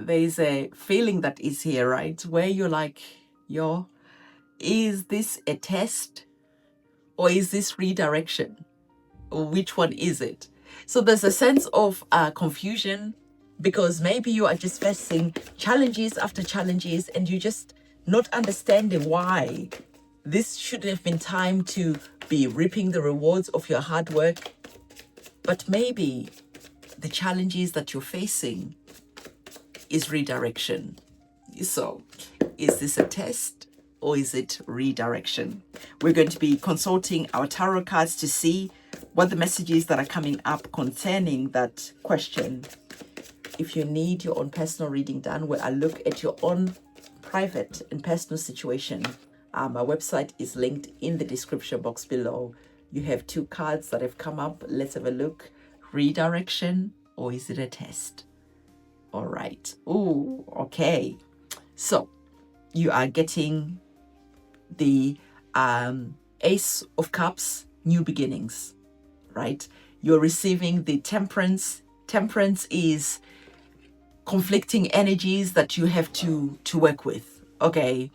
there's a feeling that is here, right? Where you're like, yo, is this a test or is this redirection? Or which one is it? So there's a sense of confusion because maybe you are just facing challenges after challenges and you just not understanding why this should have been time to be reaping the rewards of your hard work. But maybe the challenges that you're facing is redirection. So is this a test or is it redirection? We're going to be consulting our tarot cards to see what the messages that are coming up concerning that question. If you need your own personal reading done, where I look at your own private and personal situation, my website is linked in the description box below. You have 2 cards that have come up. Let's have a look. Redirection or is it a test? All right. Ooh, okay. So you are getting the Ace of Cups, new beginnings, right? You're receiving the Temperance. Temperance is conflicting energies that you have to work with. Okay,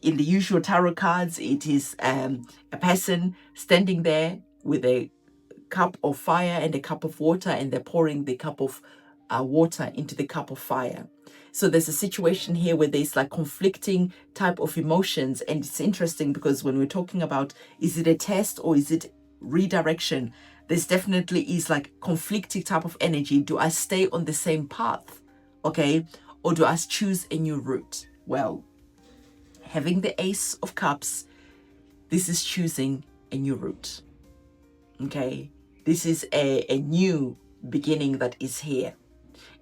in the usual tarot cards, it is a person standing there with a cup of fire and a cup of water, and they're pouring the cup of water into the cup of fire. So there's a situation here where there's like conflicting type of emotions, and it's interesting because when we're talking about is it a test or is it redirection, there's definitely is like conflicting type of energy. Do I stay on the same path, okay, or do I choose a new route? Well, having the Ace of Cups, this is choosing a new route. Okay, this is a new beginning that is here.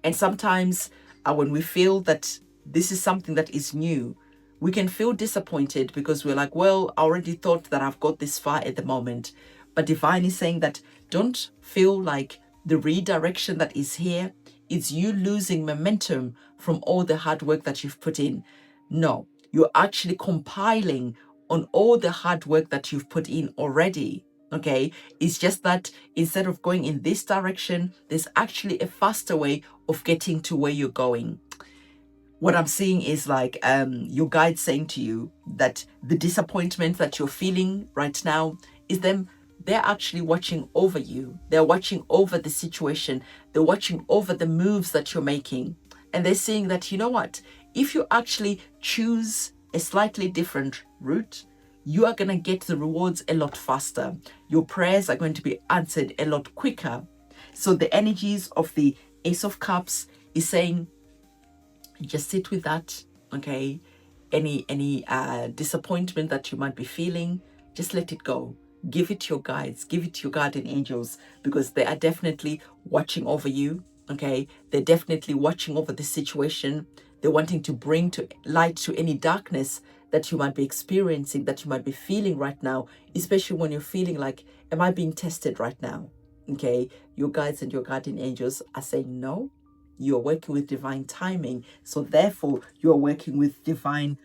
And sometimes when we feel that this is something that is new, we can feel disappointed because we're like, well, I already thought that I've got this far at the moment. But Divine is saying that don't feel like the redirection that is here is you losing momentum from all the hard work that you've put in. No, you're actually compiling on all the hard work that you've put in already. Okay, it's just that instead of going in this direction, there's actually a faster way of getting to where you're going. What I'm seeing is like your guide saying to you that the disappointment that you're feeling right now is they're actually watching over you. They're watching over the situation. They're watching over the moves that you're making. And they're seeing that, you know what, if you actually choose a slightly different route, you are going to get the rewards a lot faster. Your prayers are going to be answered a lot quicker. So the energies of the Ace of Cups is saying, just sit with that, okay? Any disappointment that you might be feeling, just let it go. Give it to your guides, give it to your guardian angels, because they are definitely watching over you, okay? They're definitely watching over the situation. They're wanting to bring to light to any darkness that you might be experiencing, that you might be feeling right now, especially when you're feeling like, am I being tested right now? Okay, your guides and your guardian angels are saying, no, you're working with divine timing. So therefore, you're working with divine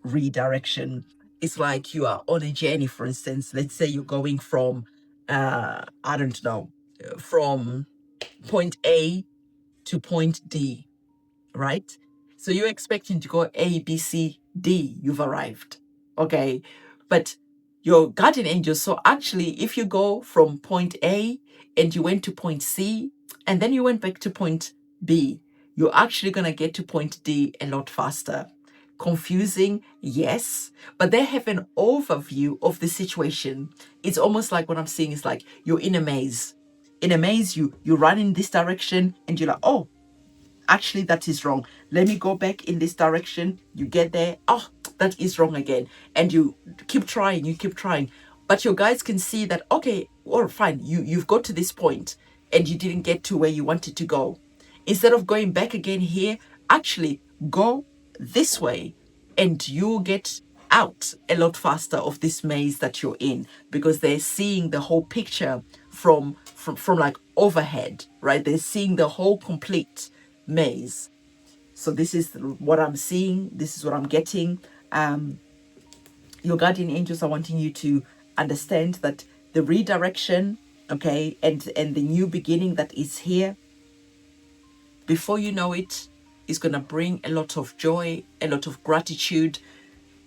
redirection. It's like you are on a journey, for instance. Let's say you're going from, I don't know, from point A to point D, right? So you're expecting to go A, B, C, D. You've arrived, okay? But your guardian angel, so actually, if you go from point A and you went to point C, and then you went back to point B, you're actually going to get to point D a lot faster. Confusing, yes, but they have an overview of the situation. It's almost like what I'm seeing is like you're in a maze. In a maze, you run in this direction and you're like, oh, actually that is wrong. Let me go back in this direction. You get there, oh, that is wrong again. And you keep trying. But your guides can see that, okay, well, fine, you've got to this point and you didn't get to where you wanted to go. Instead of going back again here, actually go this way and you'll get out a lot faster of this maze that you're in, because they're seeing the whole picture from like overhead, right? They're seeing the whole complete maze. So this is what I'm seeing. This is what I'm getting. Your guardian angels are wanting you to understand that the redirection, okay, and the new beginning that is here, before you know it, is going to bring a lot of joy, a lot of gratitude,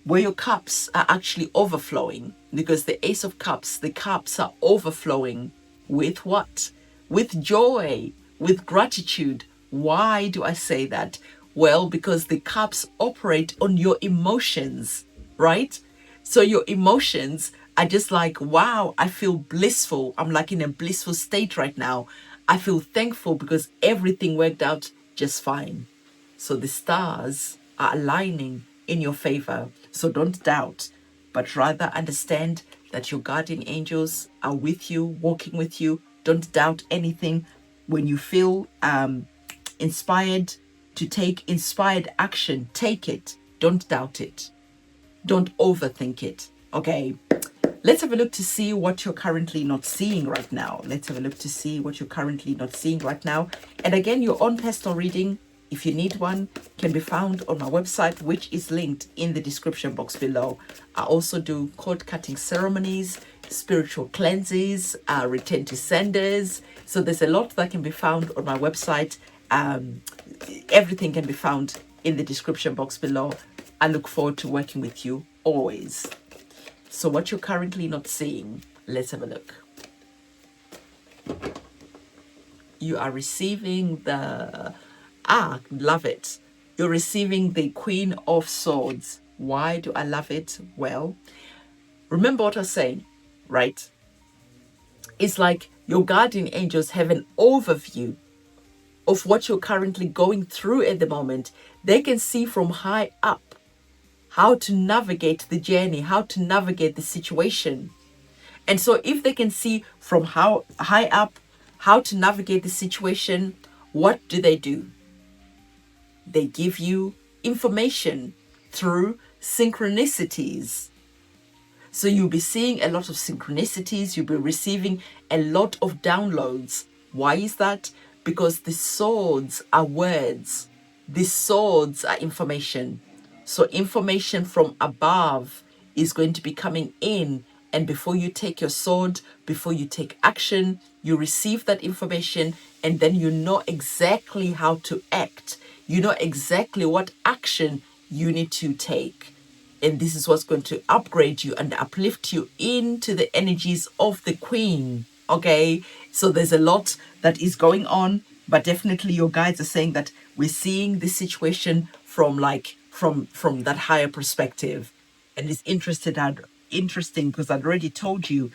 where your cups are actually overflowing, because the Ace of Cups, the cups are overflowing with what? With joy, with gratitude. Why do I say that? Well, because the cups operate on your emotions, right? So your emotions are just like, wow, I feel blissful. I'm like in a blissful state right now. I feel thankful because everything worked out just fine. So the stars are aligning in your favor. So don't doubt, but rather understand that your guardian angels are with you, walking with you. Don't doubt anything. When you feel inspired to take inspired action, take it. Don't doubt it. Don't overthink it. Okay. Let's have a look to see what you're currently not seeing right now. Let's have a look to see what you're currently not seeing right now. And again, your own personal reading, if you need one, can be found on my website, which is linked in the description box below. I also do cord cutting ceremonies, spiritual cleanses, return to senders. So there's a lot that can be found on my website. Everything can be found in the description box below. I look forward to working with you always. So what you're currently not seeing, let's have a look. You are receiving the, love it. You're receiving the Queen of Swords. Why do I love it? Well, remember what I was saying, right? It's like your guardian angels have an overview of what you're currently going through at the moment. They can see from high up how to navigate the journey, how to navigate the situation. And so if they can see from how high up how to navigate the situation, what do? They give you information through synchronicities. So you'll be seeing a lot of synchronicities, you'll be receiving a lot of downloads. Why is that? Because the swords are words, the swords are information. So information from above is going to be coming in, and before you take your sword, before you take action, you receive that information, and then you know exactly how to act. You know exactly what action you need to take. And this is what's going to upgrade you and uplift you into the energies of the Queen. Okay, so there's a lot that is going on, but definitely your guides are saying that we're seeing this situation from that higher perspective. And it's interesting because I'd already told you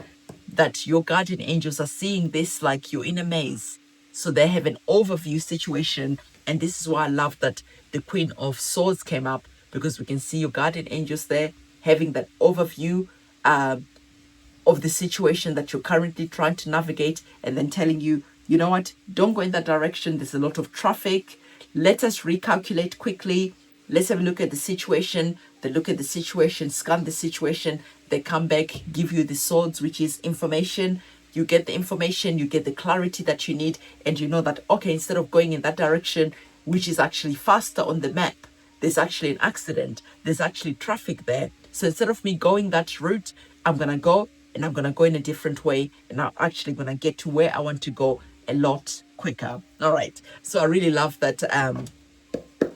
that your guardian angels are seeing this like you're in a maze. So they have an overview situation. And this is why I love that the Queen of Swords came up, because we can see your guardian angels there having that overview of the situation that you're currently trying to navigate, and then telling you, you know what, don't go in that direction. There's a lot of traffic. Let us recalculate quickly. Let's have a look at the situation. They look at the situation, scan the situation. They come back, give you the swords, which is information. You get the information, you get the clarity that you need, and you know that, okay, instead of going in that direction, which is actually faster on the map, there's actually an accident. There's actually traffic there. So instead of me going that route, I'm going to go in a different way. And I'm actually going to get to where I want to go a lot quicker. All right. So I really love that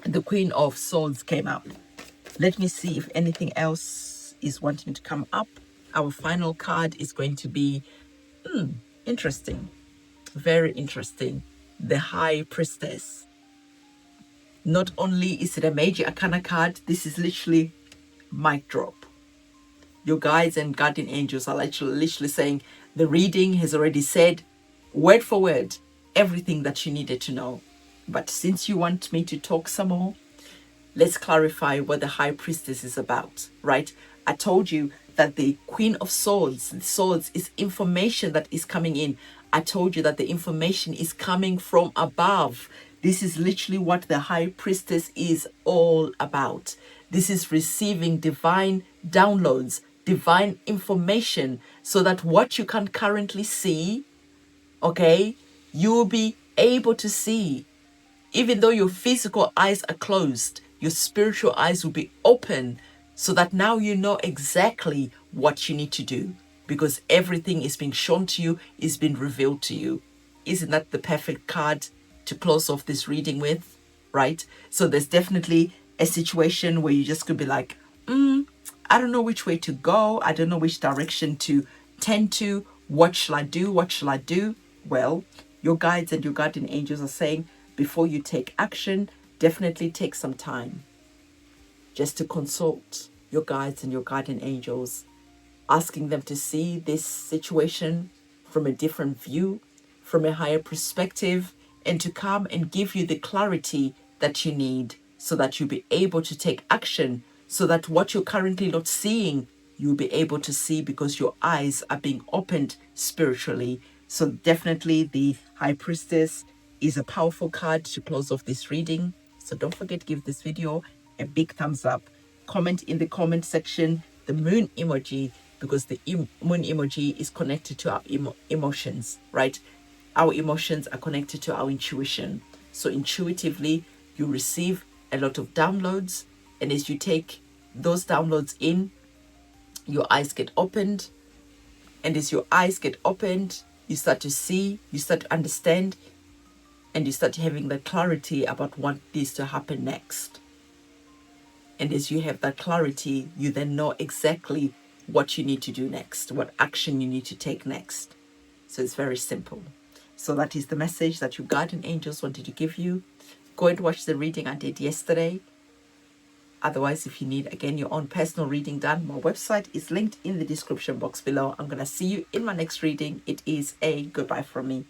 the Queen of Swords came up. Let me see if anything else is wanting to come up. Our final card is going to be interesting. Very interesting. The High Priestess. Not only is it a major arcana card, this is literally mic drop. Your guides and guardian angels are literally saying the reading has already said word for word everything that you needed to know. But since you want me to talk some more, let's clarify what the High Priestess is about, right? I told you that the Queen of Swords, the swords is information that is coming in. I told you that the information is coming from above. This is literally what the High Priestess is all about. This is receiving divine downloads, divine information, so that what you can currently see, okay, you will be able to see. Even though your physical eyes are closed, your spiritual eyes will be open, so that now you know exactly what you need to do, because everything is being shown to you, is being revealed to you. Isn't that the perfect card to close off this reading with? right? So there's definitely a situation where you just could be like, I don't know which way to go. I don't know which direction to tend to. What shall I do? What shall I do? Well, your guides and your guardian angels are saying, before you take action, definitely take some time just to consult your guides and your guardian angels, asking them to see this situation from a different view, from a higher perspective, and to come and give you the clarity that you need so that you'll be able to take action, so that what you're currently not seeing, you'll be able to see because your eyes are being opened spiritually. So definitely the High Priestess is a powerful card to close off this reading. So don't forget to give this video a big thumbs up. Comment in the comment section the moon emoji, because the moon emoji is connected to our emotions, right? Our emotions are connected to our intuition. So intuitively, you receive a lot of downloads. And as you take those downloads in, your eyes get opened. And as your eyes get opened, you start to see, you start to understand, and you start having the clarity about what needs to happen next. And as you have that clarity, you then know exactly what you need to do next, what action you need to take next. So it's very simple. So that is the message that your guardian angels wanted to give you. Go and watch the reading I did yesterday. Otherwise, if you need, again, your own personal reading done, my website is linked in the description box below. I'm going to see you in my next reading. It is a goodbye from me.